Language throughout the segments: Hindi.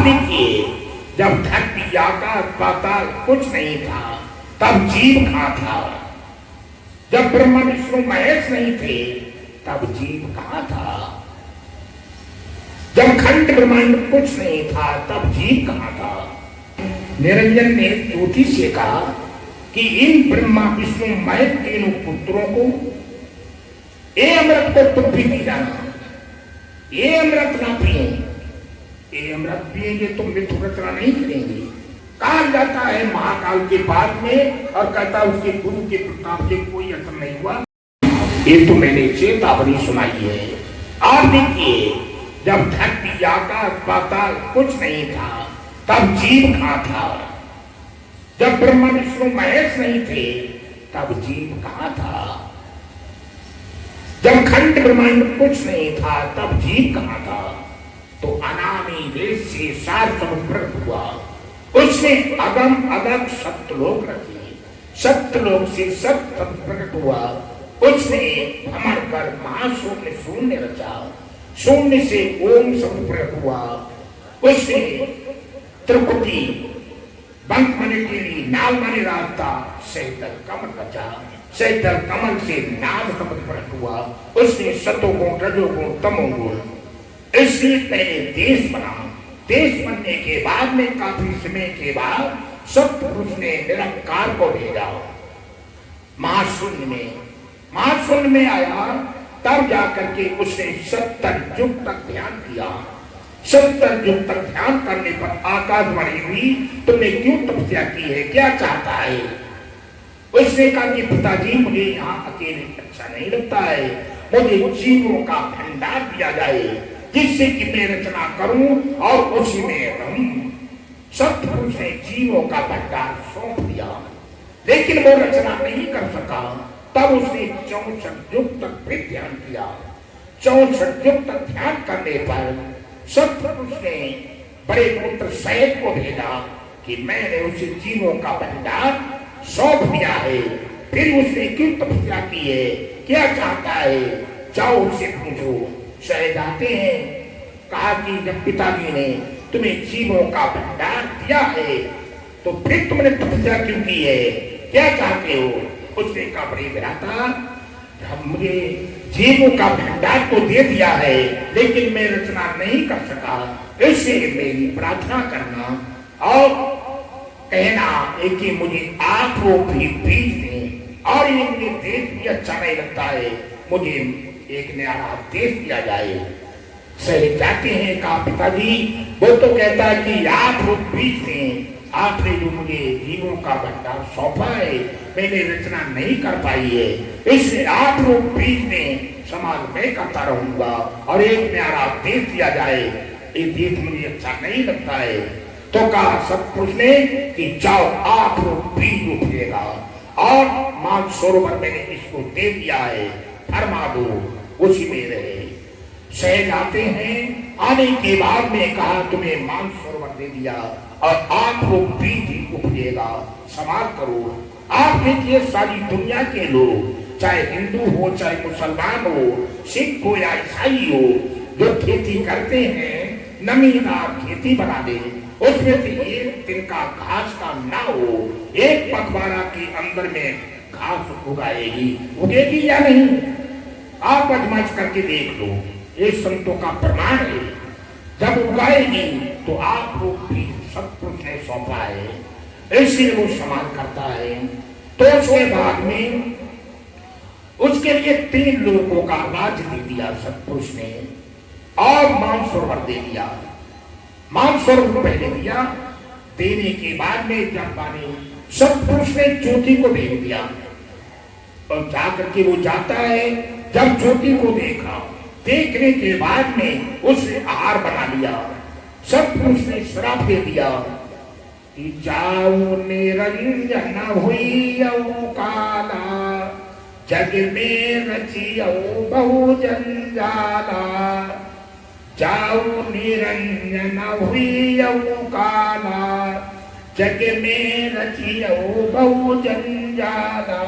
देखिए, जब धरती आकाश पाताल कुछ नहीं था तब जीव कहाँ था? जब ब्रह्मा विष्णु महेश नहीं थे तब जीव कहाँ था? जब खंड ब्रह्मांड कुछ नहीं था तब जीव कहाँ था? निरंजन ने ज्योति से कहा कि इन ब्रह्मा विष्णु महेश तीनों पुत्रों को ये अमृत को तुम भी पी जाना, ये अमृत ना पिए, ये अमृत पिएंगे तो मृत्यु रचना नहीं करेंगे। कहा जाता है महाकाल के पास में और कहता उसके गुरु के प्रताप से कोई असर नहीं हुआ। ये तो मैंने चेतावनी सुनाई है। और देखिए, जब धरती आकाश पाताल कुछ नहीं था तब जीव कहाँ था? जब ब्रह्मा विष्णु महेश नहीं थे तब जीव कहाँ था? जब खंड ब्रह्मांड कुछ नहीं था तब जीव कहाँ था? तो अनामी देश से सार समुद्र हुआ, उसने अगम अगम सप्तलोक रखे, सप्तलोक से सप्त प्रकट हुआ, उसने भ्रमण कर महाशून्य शून्य रचा, शून्य से ओम शब्द प्रकट हुआ, उसने त्रिपुटी बंक मने के लिए नाल माने रास्ता सैतल कमल रचा, सैतल कमल से नाद शब्द प्रकट हुआ, उसने सतोगुण रजोगुण तमोगुण, इसलिए पहले देश बना, देश बनने के बाद में काफी समय के बाद सत्पुरुष ने निरंकार को भेजा महाशून्य में आया, तब जाकर के उसने 70 युग तक ध्यान किया। 70 युग तक ध्यान करने पर आकाशवाणी हुई, तुमने क्यों तपस्या की है, क्या चाहता है? उसने कहा कि पिताजी मुझे यहाँ अकेले अच्छा नहीं लगता है, मुझे जीवों का भंडार दिया जाए जिससे कि मैं रचना करूं और उसी में रहूं। सत्पुरुष ने जीवों का भंडार सौंप दिया, लेकिन वो रचना नहीं कर सका। तब उसने 64 युग तक फिर ध्यान किया। 64 युग तक ध्यान करने पर सत्पुरुष ने बड़े पुत्र सैयद को भेजा कि मैंने उसे जीवों का भंडार सौंप दिया है, फिर उसने क्यों तपस्या की है, क्या चाहता है, जाओ उससे पूछो। शहद आते हैं, कहा कि जब पिताजी ने तुम्हें जीवों का भंडार दिया है तो फिर तुमने तपस्या क्यों की है, क्या चाहते हो? उसने कहा बड़े भ्राता, मुझे जीवों का भंडार तो दे दिया है लेकिन मैं रचना नहीं कर सका, इसलिए मेरी प्रार्थना करना और कहना है कि मुझे आप वो भी बीज दें, और ये मुझे देश भी अच्छा नहीं लगता है, मुझे एक नया देश दिया जाए। सही जाते हैं, कहा पिताजी वो तो कहता है कि आप वो बीज दें, आपने जो मुझे जीवों का भंडार सौंपा है मैंने रचना नहीं कर पाई है, इसलिए आप लोग बीज दें, समाज में करता रहूंगा और एक नया देश दिया जाए, ये देश मुझे अच्छा नहीं लगता है। तो कहा सत्पुरुष ने कि जाओ आप लोग बीज उठेगा और मान सरोवर मैंने इसको दे दिया है, फरमा दो, उसी में रहे। शहद आते हैं, आने के बाद में कहा तुम्हें मान सरोवर दे दिया और आप लोग बीज उठेगा, समाज करो। आप देखिए सारी दुनिया के लोग, चाहे हिंदू हो चाहे मुसलमान हो, सिख हो या ईसाई हो, जो खेती करते हैं नमीदार खेती बना दे, उसमें से एक दिन का घास का ना हो, एक पखवाड़ा के अंदर में घास उगाएगी, उगेगी या नहीं? आप अजमाइश करके देख लो, ये संतों का प्रमाण है। जब उगाएगी तो आप लोग भी सत्पुरुष ने सौंपा है, इसलिए वो समान करता है। तो उसके बाद में उसके लिए 3 लोगों का राज्य दे दिया सत्पुरुष ने और मानसरोवर दे दिया। मानसरोवर पहले दिया, देने के बाद में जब माने सत्पुरुष ने ज्योति को भेज दिया और जाकर के वो जाता है, जब ज्योति को देखा, देखने के बाद में उसने आहार बना लिया। सत्पुरुष ने श्राप दे दिया कि जाओ निरंजन हुई काला, जग में रचियो बहु जंजाला, जाओ निरंजन हुई काला, जग में रचियो बहु जंजाला,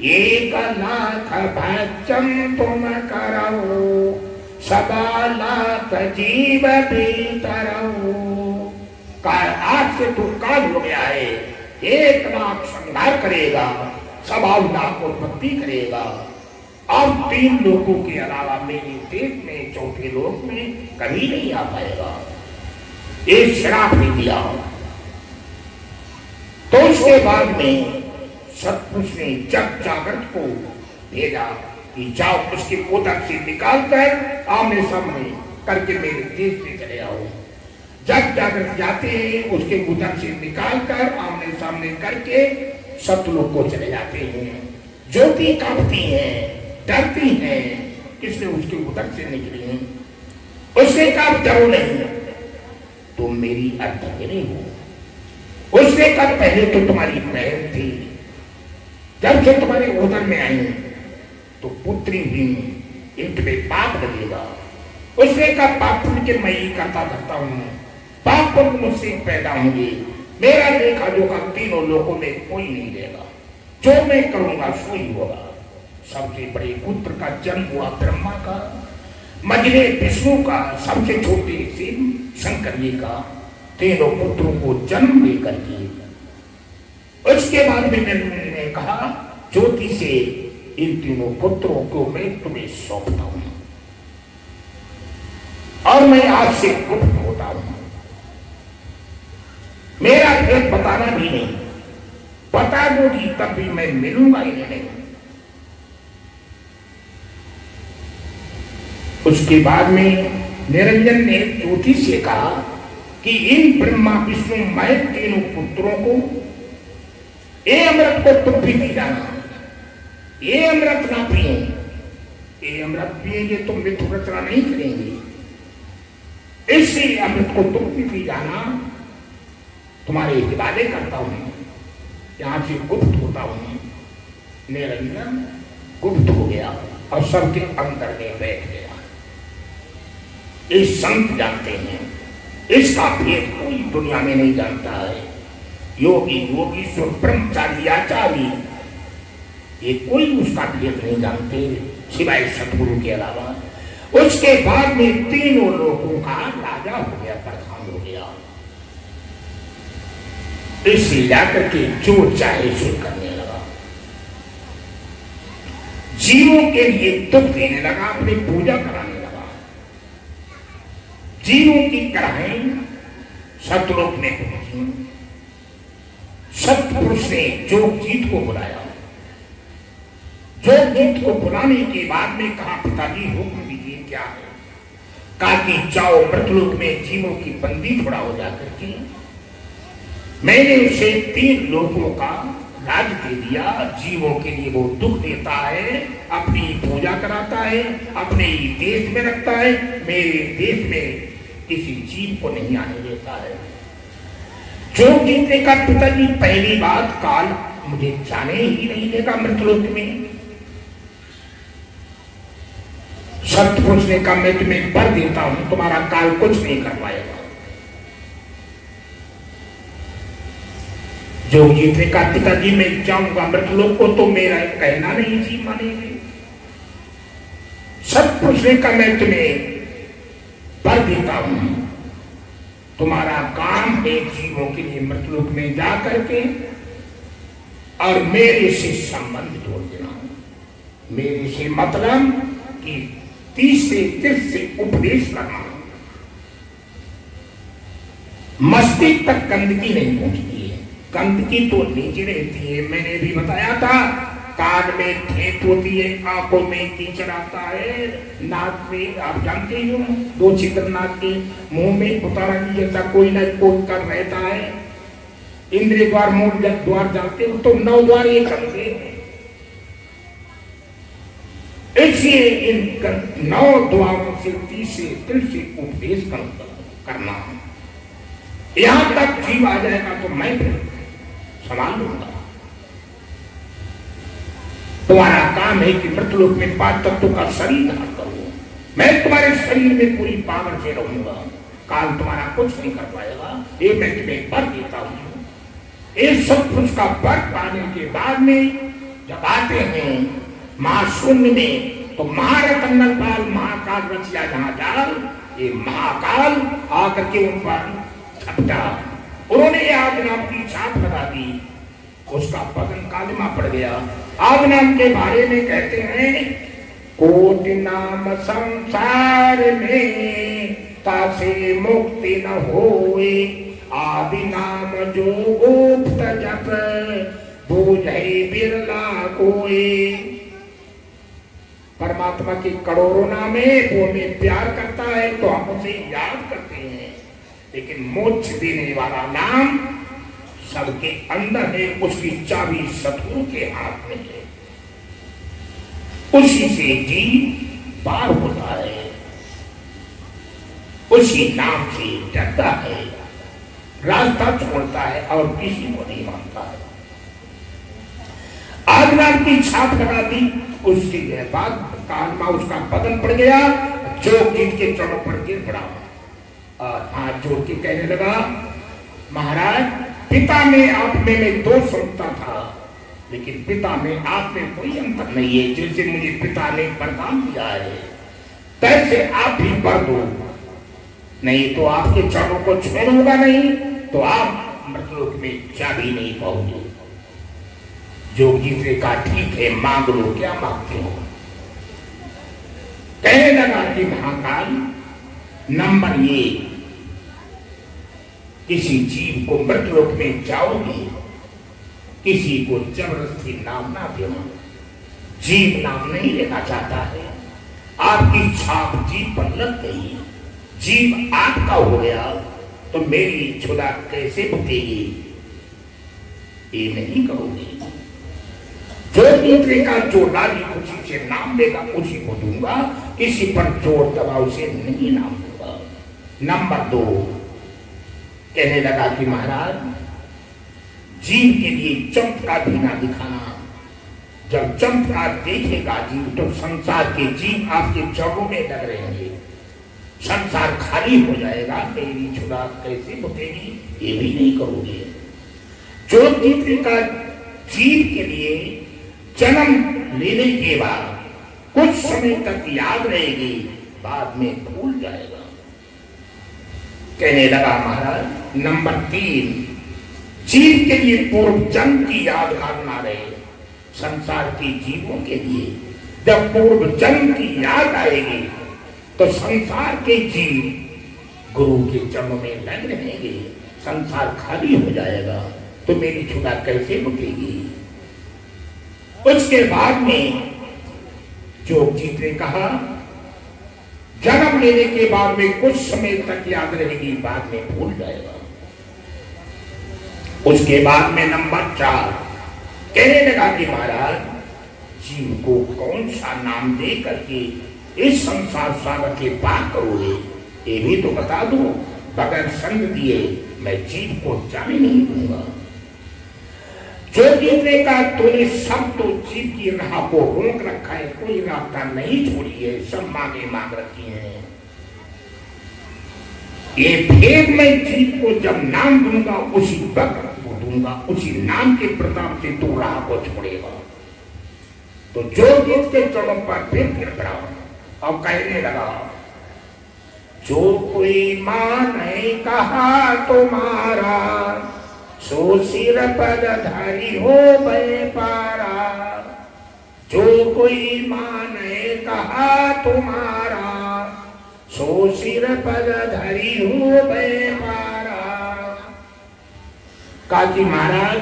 1 लाख भजन तुम करो, 1.25 लाख जीव भी तरऊ। काल आज से तो काल हो गया है, 1,00,000 संहार करेगा, 1,00,000 उत्पत्ति करेगा, अब 3 लोगों के अलावा मेरे देश में चौथे लोक में कभी नहीं आ पाएगा। ये श्राप भी दिया। तो उसके बाद में सतपुरुष ने जग जागृत को भेजा कि जाओ उसके उदर से निकालकर आमने सामने करके मेरे देश में चले आओ। जग जागृत जाते हैं, उसके उदर से निकालकर आमने सामने करके सतलोक को चले जाते हैं। ज्योति कांपती है, डरती है, किसने उसके उदर से निकली। उसने कहा डरो नहीं, तुम मेरी अर्धांगिनी हो। उसने कहा पहले तो तुम्हारी बहन थी, जब से तुम्हारे उदर में आई तो पुत्री भी एक में पाप लगेगा। उसने कहा पाप पुण्य के मैं ही करता करता हूं, पाप पुण्य मुझसे पैदा होंगे, मेरा लेखा जोखा तीनों लोगों में कोई नहीं देगा, जो मैं करूंगा सो ही होगा। सबसे बड़े पुत्र का जन्म हुआ ब्रह्मा का, मझले विष्णु का, सबसे छोटे शिव शंकर जी का, तीनों पुत्रों को जन्म देकर के उसके बाद में मैंने कहा ज्योति से इन तीनों पुत्रों को मैं तुम्हें सौंपता हूं और मैं आज से गुप्त होता हूं। मेरा भेद बताना भी नहीं, बता दोगी तब भी मैं मिलूंगा ही नहीं। उसके बाद में निरंजन ने ज्योति से कहा कि इन ब्रह्मा विष्णु मैं तीनों पुत्रों को ये अमृत को तुम भी पी जाना, ये अमृत ना पिए, ये अमृत पिएंगे तो मृत्यु रचना नहीं करेंगे, इसी अमृत को तुम भी पी जाना। तुम्हारे हिदायत करता हूं, यहां से गुप्त होता हूं। निरंजन गुप्त हो गया और सबके अंदर में बैठ गया। ये संत जानते हैं, इसका भेद कोई दुनिया में नहीं जानता है। योगी योगीश्वर ब्रह्मचारी आचार्य ये कोई उसका भेद नहीं जानते सिवाय सतगुरु के अलावा। उसके बाद में तीनों लोगों का राजा हो गया, प्रधान हो गया। इसलिए जाकर के जो चाहे सो करने लगा, जीवों के लिए दुख देने लगा, अपनी पूजा कराने लगा। जीवों की कराहें सतलोक में पहुंची। सतपुरुष ने जोगजीत को बुलाया। जोगजीत को बुलाने के बाद में कहा पिताजी हुक्म दीजिए क्या है। कहा कि जाओ मृतलोक में जीवों की बंदी छुड़ाओ जाकर के। मैंने उसे 3 लोगों का राज दे दिया। जीवों के लिए वो दुख देता है, अपनी पूजा कराता है, अपने ही देश में रखता है, मेरे देश में किसी जीव को नहीं आने देता है। जो जीतने का पिताजी पहली बात काल मुझे जाने ही नहीं देगा मृतलोक में। सतपुरुष ने कहा मैं तुम्हें वर देता हूं, तुम्हारा काल कुछ नहीं कर पाएगा। जो जीतने का पिताजी मैं जाऊंगा मृतलोक को तो मेरा कहना नहीं जी मानेंगे। सतपुरुष ने कहा मैं तुम्हें वर देता हूं, तुम्हारा काम है जीवों के लिए मृतलोक में जा करके और मेरे से संबंध जोड़ देना। मेरे से मतलब कि 30 से 30 से उपदेश करना। मस्तिष्क तक गंदगी नहीं पहुंचती है, गंदगी तो नीचे रहती है। मैंने भी बताया था कान में ठेठ होती है, आंखों में कीचड़ आता है, नाक में आप जानते ही हो 2 छिद्र नाक के, मुंह में उतारा जैसा कोई ना कोई कर रहता है। इंद्रिय द्वार मूल द्वार जानते हो तो 9 द्वार ये करते हैं। इसलिए इन 9 द्वारों से 30 से 30 से उपदेश करना। यहां तक जीव आ जाएगा तो मैं संभाल लूंगा। तुम्हारा काम है कि मृतलोक में 5 तत्वों का शरीर धारण करो। मैं तुम्हारे शरीर में पूरी पावर से रहूंगा, काल तुम्हारा कुछ नहीं कर पाएगा। ये मैं तुम्हें वर देता हूं। इस सतपुरुष का वर पाने के बाद में जब आते हैं महाशून्य में तो महारतन नरपाल महाकाल रचिया जहां जाल, ये महाकाल आकर के उन पर झपटा उन्होंने आग नाम की छाप लगा दी, उसका बदन कालिमा पड़ गया। आग नाम के बारे में कहते हैं, कोटि नाम संसार में तासे मुक्ति न होए, आदि नाम जो गुप्त जप बूझे बिरला कोई। परमात्मा की करोड़ों नाम है, वो हमें प्यार करता है तो हम उसे याद करते हैं, लेकिन मोक्ष देने वाला नाम सबके अंदर है, उसकी चाबी सतगुरु के हाथ में है, उसी से जीव पार होता है, उसी नाम से डरता है, रास्ता छोड़ता है और किसी को नहीं मानता है। आग नाम की छाप लगा दी, उसके बाद कालमा उसका बदन पड़ गया, जो के चरणों पर गिर पड़ा और हाथ जोड़ के कहने लगा, महाराज पिता में आप में मैं दो सुनता था, लेकिन पिता में आप में कोई अंतर नहीं है। जैसे मुझे पिता ने वरदान दिया है तैसे आप भी वर दो, नहीं तो आपके चरणों को छोड़ूंगा नहीं तो आप मृतलोक में जा भी नहीं पाओगे। जोगी से कहा, ठीक है मांग लो, क्या मांगते हो? कहने लगा कि महाकाल, नंबर ये, किसी जीव को मृतलोक में जाओगे, किसी को जबरदस्ती नाम ना देना, जीव नाम नहीं लेना चाहता है, आपकी छाप जीव पर लग गई, जीव आपका हो गया तो मेरी छुड़ा कैसे बुतेगी? ये नहीं कहोगे। जो दूसरे का जो राजी खुशी से नाम देगा उसी को दूंगा, किसी पर जोर दबाव से नहीं नाम दूंगा। नंबर 2 कहने लगा कि महाराज जीव के लिए चमत्कार भी ना दिखाना, जब चमत्कार देखेगा जीव तो संसार के जीव आपके चरणों में लग रहेंगे, संसार खाली हो जाएगा, मेरी छुड़ा कैसे बुतेगी? ये भी नहीं करोगे। जो दूसरे का जीव के लिए जन्म लेने के बाद कुछ समय तक याद रहेगी, बाद में भूल जाएगा। कहने लगा महाराज नंबर 3, जीव के लिए पूर्व जन्म की याद ना रहे, संसार के जीवों के लिए जब पूर्व जन्म की याद आएगी तो संसार के जीव गुरु के चरणों में लग रहेंगे, संसार खाली हो जाएगा, तो मेरी छुड़ा कैसे बुतेगी? उसके बाद में जोगजीत ने कहा, जन्म लेने के बाद में कुछ समय तक याद रहेगी, बाद में भूल जाएगा। उसके बाद में नंबर 4 कहने लगा कि महाराज जीव को कौन सा नाम दे करके इस संसार सागर के पार करोगे, ये भी तो बता दो। बगैर संग दिए मैं जीव को जाने नहीं दूंगा। जो जीवने का तूने सब तो जीव की राह को रोक रखा है, कोई रास्ता नहीं छोड़ी है, सब मांगे मांग रखी हैं। ये फिर मैं जीव को जब नाम दूंगा उसी वक्त को दूंगा, उसी नाम के प्रताप से तू राह को छोड़ेगा। तो जो जीव के चरणों पर फिर गिर पड़ा और कहने लगा, जो कोई माने कहा तुम्हारा, सो सिर पद धारी हो भय पारा। जो कोई माने कहा तुम्हारा, सो सिर पद धारी हो भय पारा। काजी महाराज,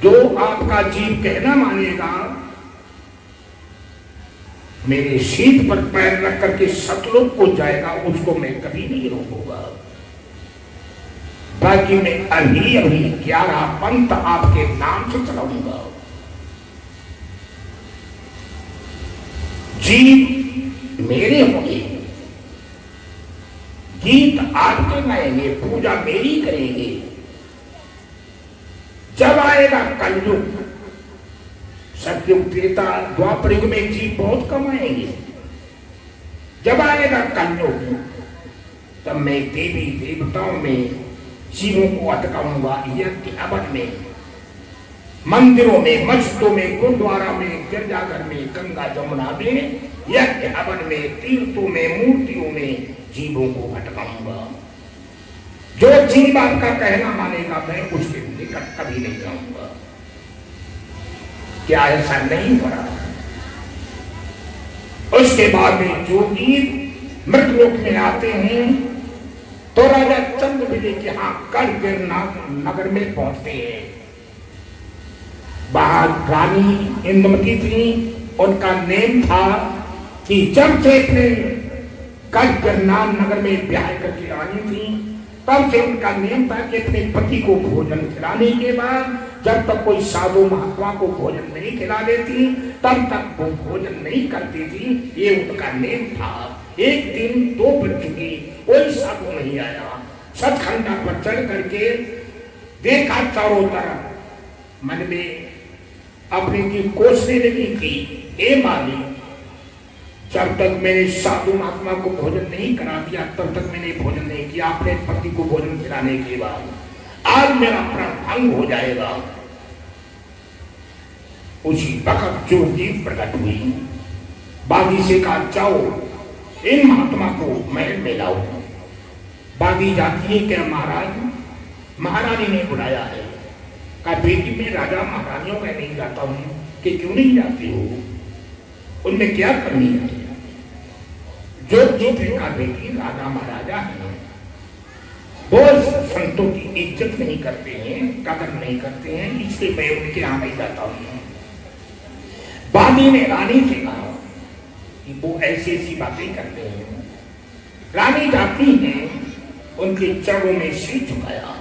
जो आपका जीव कहना मानेगा, मेरे शीत पर पैर रख करके सतलोक को जाएगा, उसको मैं कभी नहीं रोकूंगा। बाकी मैं अभी अभी 11 पंथ आपके नाम से चलाऊंगा। जीव मेरे होंगे, गीत आपके गाएंगे, पूजा मेरी करेंगे। जब आएगा कलयुग, सतयुग त्रेता द्वापर युग में जीव बहुत कमाएंगे। जब आएगा कलयुग तब मैं देवी देवताओं में जीवों को अटकाऊंगा, यज्ञ हवन में, मंदिरों में, मस्जिदों में, गुरुद्वारा में, गिरजाघर में, गंगा जमुना में, यज्ञ हवन में, तीर्थों में, मूर्तियों में जीवों को अटकाऊंगा। जो जीव आपका कहना मानेगा मैं उसके निकट कभी नहीं जाऊंगा। क्या ऐसा नहीं हो रहा? उसके बाद में जो जीव मृतलोक में आते हैं तो राजा चंद्रविजय के यहां गिरनार नगर में पहुंचते हैं। बाहर रानी इंद्रमती थी, उनका नेम था कि जब से अपने गिरनार नगर में ब्याह करके आई थी तब से उनका नेम था कि अपने पति को भोजन खिलाने के बाद जब तक कोई साधु महात्मा को भोजन नहीं खिला देती तब तक वो भोजन नहीं करती थी। ये उनका नेम था। एक दिन 2 बज चुकी, कोई साधु नहीं आया। सतखंडा पर चढ़ करके देखा चारों तरफ, मन में अपने की कोसने लगी कि हे मालिक, जब तक मैंने साधु महात्मा को भोजन नहीं करा दिया तब तक मैंने भोजन नहीं किया। अपने पति को भोजन खिलाने के बाद आज मेरा प्राण भंग हो जाएगा। उसी वक्त जो जीव प्रकट हुई, बागी से कहा जाओ इन महात्मा को महल में लाओ। बागी जाती है क्या महाराज? महारानी ने बुलाया है। कहा बेटी में राजा महारानियों में नहीं जाता हूं। कि क्यों नहीं जाती हो? उनमें क्या करनी है? जो जीव का बेटी राजा महाराजा है वो संतों की इज्जत नहीं करते हैं, कदर नहीं करते हैं, इसलिए मैं उनके यहां नहीं जाता हूं। बागी ने रानी से कहा कि वो ऐसी ऐसी बातें करते हैं। रानी जाती हैं, उनके चरणों में सिर झुकाया,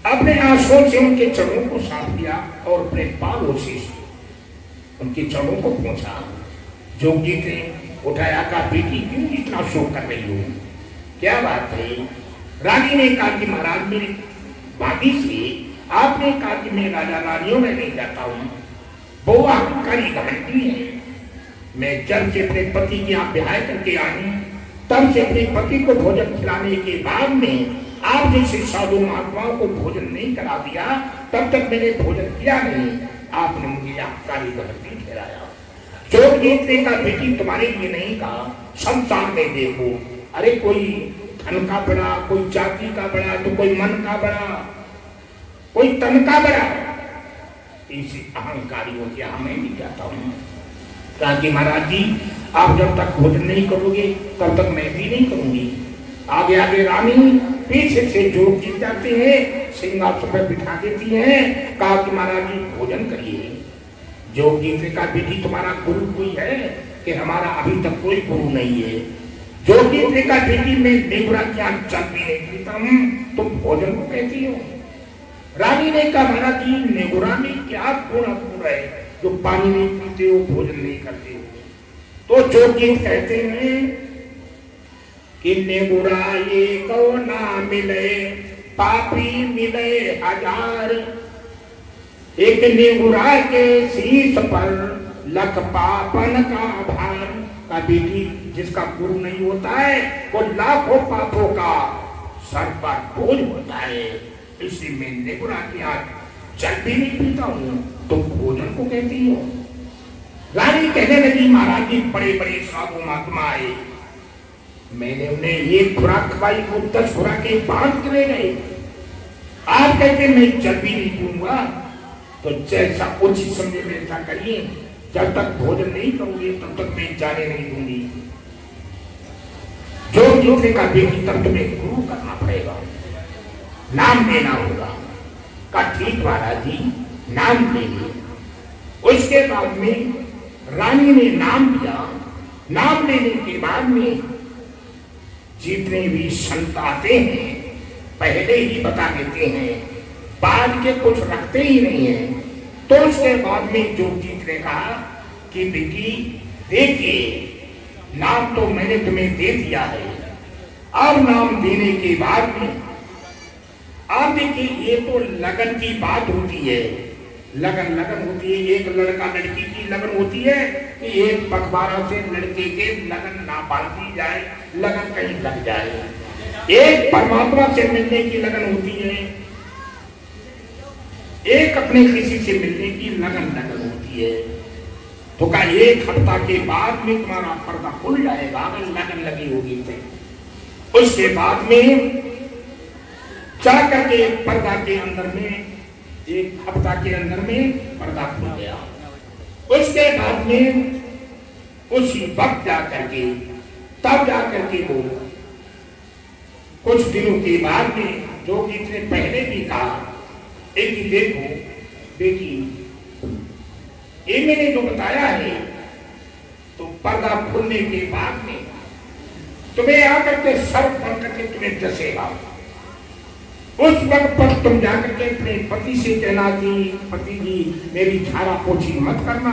अपने आंसुओं से उनके चरणों को साफ किया और अपने बालों से उनके चरणों को पहुंचा। जोगी ने उठाया, का बेटी क्यों इतना शोक कर रही हो? क्या बात है? रानी ने कहा कि महाराज मेरी बागी से आपने कहा कि मैं राजा रानियों में नहीं जाता हूं। वो अहंकारी घमंडी है। मैं जब से अपने पति के यहाँ ब्याह करके आई तब से अपने पति को भोजन खिलाने के बाद में आप जैसे साधु महात्माओं को भोजन नहीं करा दिया तब तक मैंने भोजन किया नहीं। आपने मुझे अहंकारी घमंडी ठहराया। जो जीतने का बेटी तुम्हारे लिए नहीं कहा, संसार में देखो, अरे कोई धन का बड़ा, कोई जाति का बड़ा, तो कोई मन का बड़ा, कोई तन का बड़ा। इसी अहंकारियों के यहां मैं नहीं जाता हूं। कहा कि महाराज जी आप जब तक भोजन नहीं करोगे तब तक मैं भी नहीं करूंगी। आगे आगे रानी पीछे से जोग जीत जाते हैं, सिंहासन पर बिठा देती हैं। कहा कि महाराज जी भोजन करिए। जोग जीत ने कहा बेटी तुम्हारा गुरु कोई है? कि हमारा अभी तक कोई गुरु नहीं है। जोग जीत ने कहा बेटी मैं नेवरा क्या चल भी नहीं पीता हूं, तुम भोजन को कहती हो? रानी ने कहा महाराज जी नेवरा में क्या गुण है जो पानी नहीं पीते हो, भोजन नहीं करते हो? तो जोग जीत कहते हैं कि नेवरा ये को ना मिले, पापी मिले हजार। एक नेवरा के शीश पर लख पापन का भार। का बेटी जिसका गुरु नहीं होता है वो लाखों पापों का सर पर बोझ होता है। इसी में नेवरा की आज जल भी नहीं पीता हूं, तुम भोजन को कहती हो? रानी कहने लगी महाराज जी बड़े बड़े साधु महात्मा आए, मैंने उन्हें एक खुराक खवाई, वो 10 खुराकें बांध के ले गए। आप कहते मैं जल भी नहीं पीऊंगा, तो जैसा उचित समझे वैसा करिए। जब तक भोजन नहीं करोगे तब तक मैं जाने नहीं दूंगी। जो जीतने का बेटी तब तुम्हें गुरु करना पड़ेगा, नाम देना होगा। का ठीक महाराज जी नाम देंगे। उसके बाद में रानी ने नाम दिया। नाम लेने के बाद में जितने भी संत आते हैं पहले ही बता देते हैं, बाद के कुछ रखते ही नहीं है। तो उसके बाद में जो जीत ने कहा कि बेटी देखिए नाम तो मैंने तुम्हें दे दिया है, अब नाम देने के बाद में आप देखिए ये तो लगन की बात होती है। लगन लगन होती है, एक लड़का लड़की की लगन होती है कि एक पखवाड़ा से लड़के के लगन ना बांधी जाए, लगन कहीं लग जाए। एक परमात्मा से मिलने की लगन होती है, एक अपने किसी से मिलने की लगन लगन होती है। तो का 1 हफ्ता के बाद में तुम्हारा पर्दा खुल जाएगा अगर लगन लगी होगी तो। उसके बाद में जा करके पर्दा के अंदर में एक हफ्ता के अंदर में पर्दा खुल गया। उसके बाद में उसी वक्त जाकर के तब जाकर के वो कुछ दिनों के बाद में जो इसने पहले भी कहा एक ही देखो बेटी ये मैंने जो बताया है तो पर्दा खुलने के बाद में तुम्हें आकर के सर बन करके तुम्हें डसेगा। उस वक्त पर तुम जाकर के अपने पति से कहना कि पति जी मेरी झाड़ा पोछी मत करना,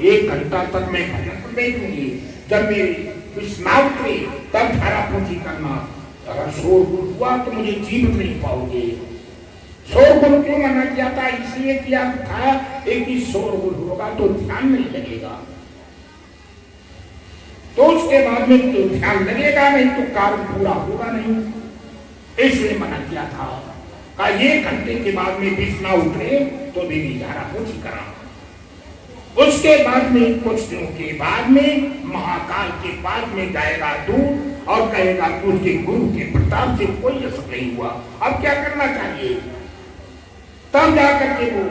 1 घंटा तक मैं भजन पर बैठूंगी, जब मेरी विस्मार उतरे तब झाड़ा पोछी करना। अगर शोरगुल हुआ तो मुझे जीवित नहीं पाओगे। शोरगुल क्यों मना किया था? इसलिए किया था एक ही शोरगुल होगा तो ध्यान नहीं लगेगा, तो उसके बाद में तो ध्यान लगेगा नहीं तो कार्य पूरा होगा नहीं, इसलिए मना किया था। का 1 घंटे के बाद में विष ना उतरे तो मेरी झाड़ा पोछी करा। उसके बाद में कुछ दिनों के बाद में महाकाल के पास में जाएगा दूर और कहेगा कि उसके गुरु के प्रताप से कोई असर नहीं हुआ, अब क्या करना चाहिए? तब जाकर के वो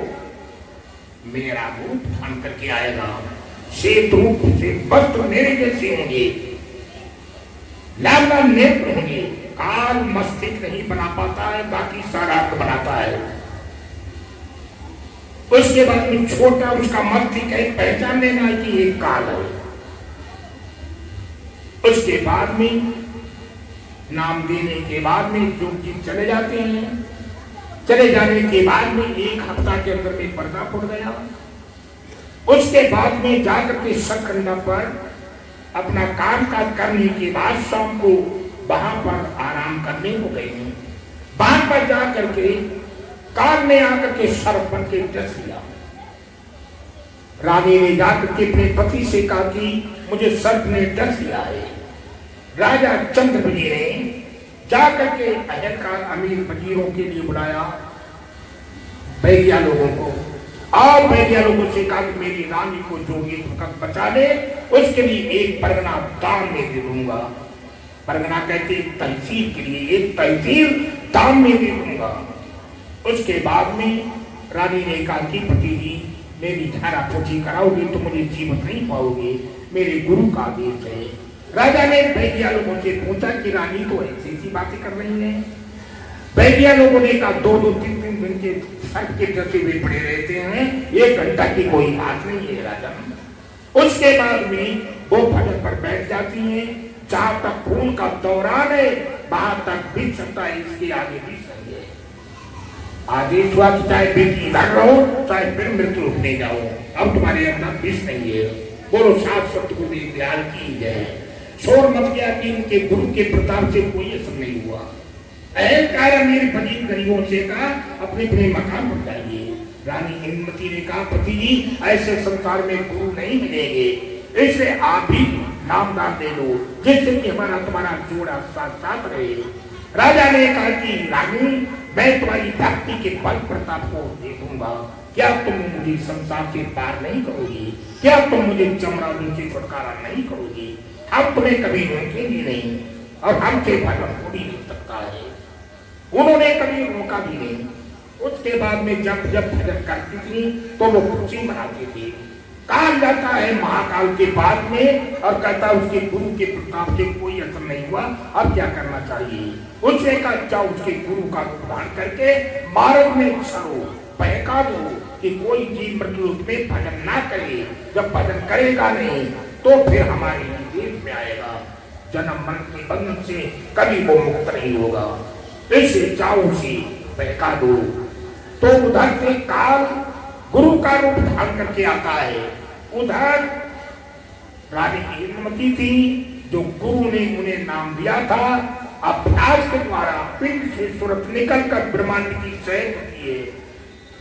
मेरा रूप धारण करके आएगा, श्वेत रूप से वस्त्र मेरे जैसे होंगे, लाल लाल नेत्र होंगे, काल मस्तिष्क नहीं बना पाता है, बाकी सारा अर्थ बनाता है। उसके बाद में छोटा उसका मस्तिष्क है, पहचान लेना कि एक काल है। उसके बाद में नाम देने के बाद में जो कि चले जाते हैं, चले जाने के बाद में 1 हफ्ता के अंदर में पर्दा फूट गया। उसके बाद में जाकर के सखंडा पर अपना काम काज करने के बाद शाम को वहां पर आराम करने को गए हैं। वहां पर जाकर के काल ने आकर के सर्प बन के डस लिया। रानी ने जाकर के अपने पति से कहा कि मुझे सर्प ने डस लिया है। राजा चंद्रबली ने जाकर के अहलकार अमीर वजीरों के लिए बुलाया बैरिया लोगों को, और बैरिया लोगों से कहा कि मेरी रानी को जो ये भूकंप बचा ले उसके लिए 1 परगना दान में दे दूंगा। परगना कहते तहसील के लिए 1 तहसील दान में दे दूंगा। उसके बाद में रानी ने कहा कि पति जी मेरी झाड़ा पोछी कराओगे तो मुझे जीवित नहीं पाओगे, मेरे गुरु का आदेश है। राजा ने बैरिया लोगों से पूछा कि रानी तो ऐसी सी बातें कर रही है। बैरिया लोगों ने कहा 2-2, 3-3 दिन के सर्प के डसे हुए पड़े रहते हैं, 1 घंटा की कोई बात नहीं है राजा। उसके बाद में वो भजन पर बैठ जाती हैं, जहां तक खून का दौरान है वहां तक भी सकता है, इसके आगे भी सही है। आदेश हुआ कि चाहे बेटी इधर रहो चाहे फिर मृत्यु उठने जाओ, अब तुम्हारे अंदर विष नहीं है। बोलो सात सतगुरुदेव दयाल की जय। शोर मच गया कि इनके गुरु के प्रताप से कोई असर नहीं हुआ। अहलकार मेरे पति गरीबों से कहा अपने अपने मकान पर जाइए। रानी हिंदमती ने कहा पति जी ऐसे संसार में गुरु नहीं मिलेंगे, इसलिए आप भी नामदान दे दो जिससे कि हमारा तुम्हारा जोड़ा साथ साथ रहे। राजा ने कहा कि रानी मैं तुम्हारी भक्ति के बल प्रताप को देखूंगा, क्या तुम मुझे संसार से पार नहीं करोगी? क्या तुम मुझे चमरादों से छुटकारा नहीं करोगी? हम तुम्हें कभी रोकेंगे नहीं और हमसे भजन हो भी नहीं सकता है। उन्होंने कभी रोका भी नहीं। उसके बाद में जब जब भजन करती थी तो वो खुशी मनाती थी। कहा जाता है महाकाल के पास में और कहता उसके गुरु के प्रताप से कोई असर नहीं हुआ, अब क्या करना चाहिए? उसने कहा जाओ उसके गुरु का उदाहरण करके मार्ग में चलो, बहका दो कि कोई जीव मृत्यु में भजन ना करे। जब भजन करेगा नहीं तो फिर हमारे देश में आएगा, जन्म मरण के बंधन से कभी वो मुक्त नहीं होगा। इसे जाओ उसे बहका दो। तो उधर से काल गुरु का रूप धारण करके आता है। उधर रानी हिंदमती थी जो गुरु ने उन्हें नाम दिया था, अभ्यास के द्वारा पिंड से सूरत निकलकर ब्रह्मांड की सैर होती है,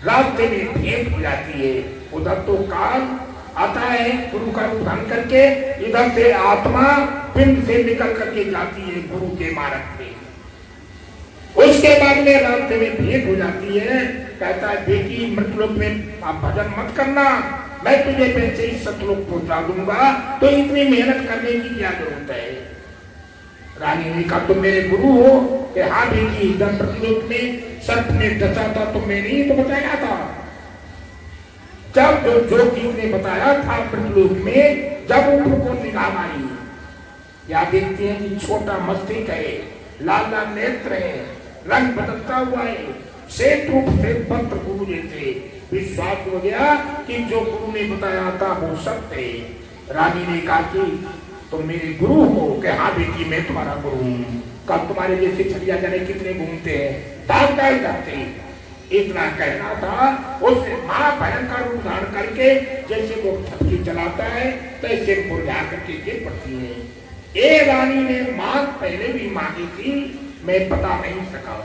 रास्ते में भेंट हो जाती है। उधर तो काल आता है गुरु का रूप धारण करके, इधर से आत्मा पिंड से निकल करके जाती है गुरु के मार्ग पे। उसके बाद में रास्ते में भेंट हो जाती है, कहता है बेटी मृतलोक में आप भजन मत करना, मैं तुझे पैसे ही सतलोक पहुंचा दूंगा, तो इतनी मेहनत करने की क्या जरूरत है? रानी ने कहा तुम मेरे गुरु हो, कि हाँ बेटी इधर प्रतिलोक में सर्प ने डसा था, तुमने नहीं तो बताया था। जब जो जोगी ने बताया था प्रतिलोक में, जब ऊपर को निगाह आई, या देखते हैं कि छोटा मस्तिष्क है, लाल लाल नेत्र है, रंग बदलता हुआ है, श्वेत रूप से पत्र गुरु जैसे। विश्वास हो गया कि जो गुरु ने बताया था वो सत्य है। रानी ने कहा कि तुम मेरे गुरु हो? कि हाँ बेटी मैं तुम्हारा गुरु हूँ। कब तुम्हारे जैसे छलिया जाने कितने घूमते हैं, दाग जाते। इतना कहना था, उसने महाभयंकर रूप धारण करके जैसे वो छटकी चलाता है तैसे मुरझा करके गिर पड़ती है। ये रानी ने मांग पहले भी मांगी थी, मैं बता नहीं सका।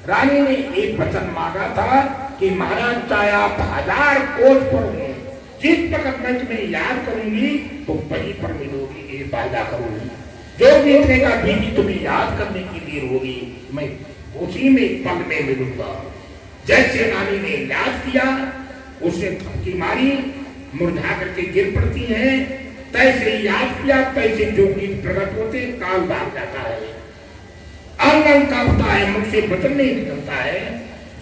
रानी ने एक वचन मांगा था कि महाराज चाहे आप 1000 कोस पर हो, जिस वक्त मैं तुम्हें याद करूंगी तो वहीं पर मिलोगी, ये वादा करूंगी। जो देखने का बीवी तुम्हें याद करने की देर होगी, मैं उसी में पल में मिलूंगा। जैसे रानी ने याद किया, उसे थपकी मारी, मुरझा करके गिर पड़ती है। तैसे याद किया तैसे जोगी प्रकट होते, काल भाग जाता है, अंग कांपता है, मुख से वचन नहीं निकलता है।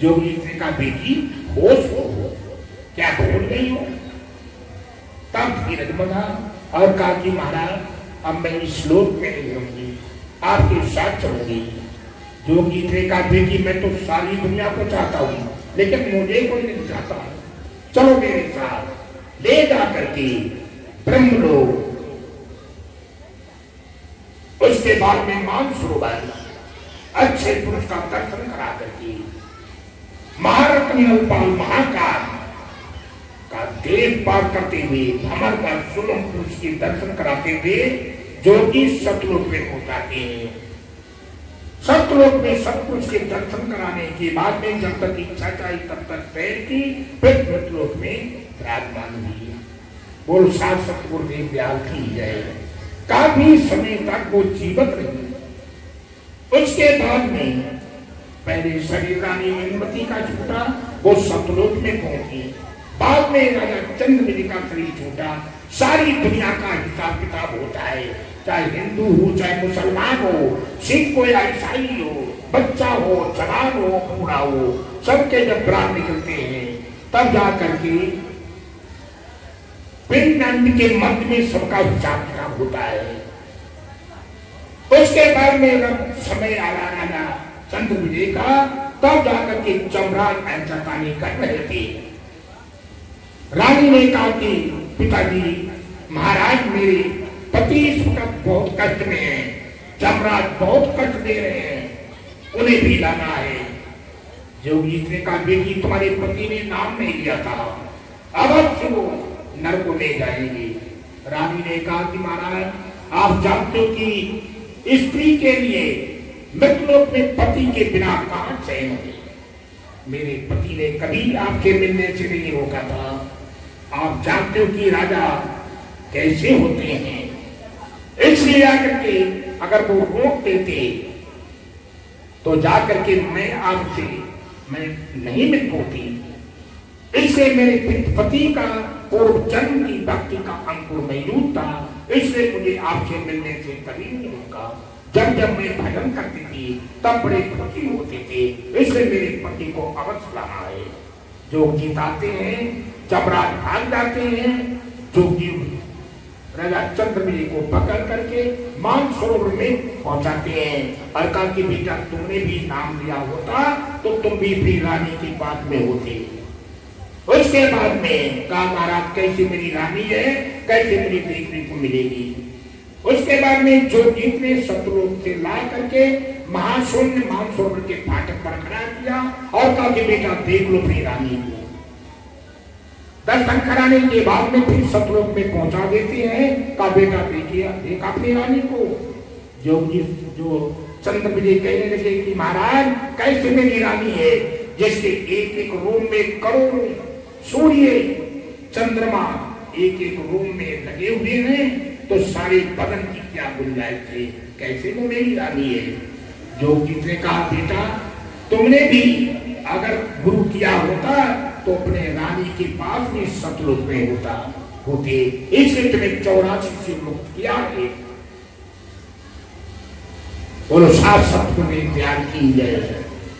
जोगी ने कहा बेटी होश हो, क्या भूल गई हो? तब धीरज बना और कहा कि महाराज अब मैं इस श्लोक में नहीं रहूंगी, आपके साथ चलूंगी। जोगी ने कहा बेटी मैं तो सारी दुनिया को चाहता हूँ, लेकिन मुझे कोई नहीं चाहता, चलो मेरे साथ। ले जा करके ब्रह्मलोक, उसके बाद में मानसरोवर अच्छे पुरुष का दर्शन करा करके महारत्न अल्पाल महाकाल का देव पार करते हुए, भ्रमण का सुलभ पुरुष के दर्शन कराते हुए जोगी सतलोक में पहुंचाते हैं। सतलोक में सतपुरुष के दर्शन कराने के बाद में जब तक इच्छा चाहिए तब तक पैर की, फिर मृतलोक में विराजमान हुई। बोल सात सतगुरुदेव दयाल की जय। काफी समय तक वो जीवित रही। उसके बाद में पहले शरीर रानी इंद्रमती का छूटा, वो सतलोक में पहुंची। बाद में राजा चंद्रमणि का शरीर छूटा। सारी दुनिया का हिसाब किताब होता है, चाहे हिंदू हो, चाहे मुसलमान हो, सिख हो या ईसाई हो, बच्चा हो, जवान हो, बूढ़ा हो, सबके जब प्राण निकलते हैं तब जा करके पिंड के मध्य में सबका हिसाब किताब होता है। उसके बाद में जब समय आया राजा चंद्रमणि का, तब जाकर के जमराज ऐंचातानी कर रहे थे। रानी ने कहा कि पिताजी महाराज मेरे पति इस वक्त बहुत कष्ट में है, जमराज बहुत कष्ट दे रहे हैं, उन्हें भी लाना है। जोगी ने कहा बेटी तुम्हारे पति ने नाम नहीं लिया था, अवश्य वो नरक को ले जाएंगे। रानी ने कहा कि महाराज आप जानते हो कि स्त्री के लिए मृतलोक में पति के बिना कहां चैन है। मेरे पति ने कभी आपसे मिलने से नहीं रोका था। आप जानते हो कि राजा कैसे होते हैं, इसलिए आकर के अगर वो रोक देते तो जाकर के मैं आपसे मैं नहीं मिल पाती। इससे मेरे पति का पूर्व जन्म की भक्ति का अंकुर मौजूद था, इसलिए मुझे आपसे मिलने से कभी नहीं रोका। जब जब मैं भजन करती थी तब बड़े खुशी होते थे, इसलिए मेरे पति को अवश्य लाना है। जो जीताते हैं जमराज भाग जाते हैं। जोगी राजा चंद्रमणि को पकड़ करके मानसरोवर में पहुंचाते हैं और कहा कि बेटा तुमने भी नाम लिया होता तो तुम भी रानी की बात में होते। उसके बाद में कहा महाराज कैसे मेरी रानी है, कैसे मेरी देखने को मिलेगी। उसके बाद में जोगी ने सतलोक से ला करके महाशून्य मानसरोवर के फाटक पर खड़ा किया और कहा कि बेटा देख लो मेरी रानी को। दर्शन कराने के बाद में फिर सतलोक में पहुंचा देते हैं। का बेटा देखिए देखा अपनी रानी को। जोगी जो चंद्रमणि कहने लगे कि महाराज कैसे मेरी रानी है, जिसके एक एक रूम में करोड़ों सूर्य चंद्रमा एक एक रूम में लगे हुए हैं, तो सारे बदन की क्या गुंजाइश है, कैसे वो मेरी रानी है। जोगी ने कहा बेटा तुमने भी अगर गुरु किया होता तो अपने रानी के पास में सतलोक में होते, इसलिए तुम्हें 84 से मुक्त किया है। बोलो साफ सत्य में प्यार की जय है।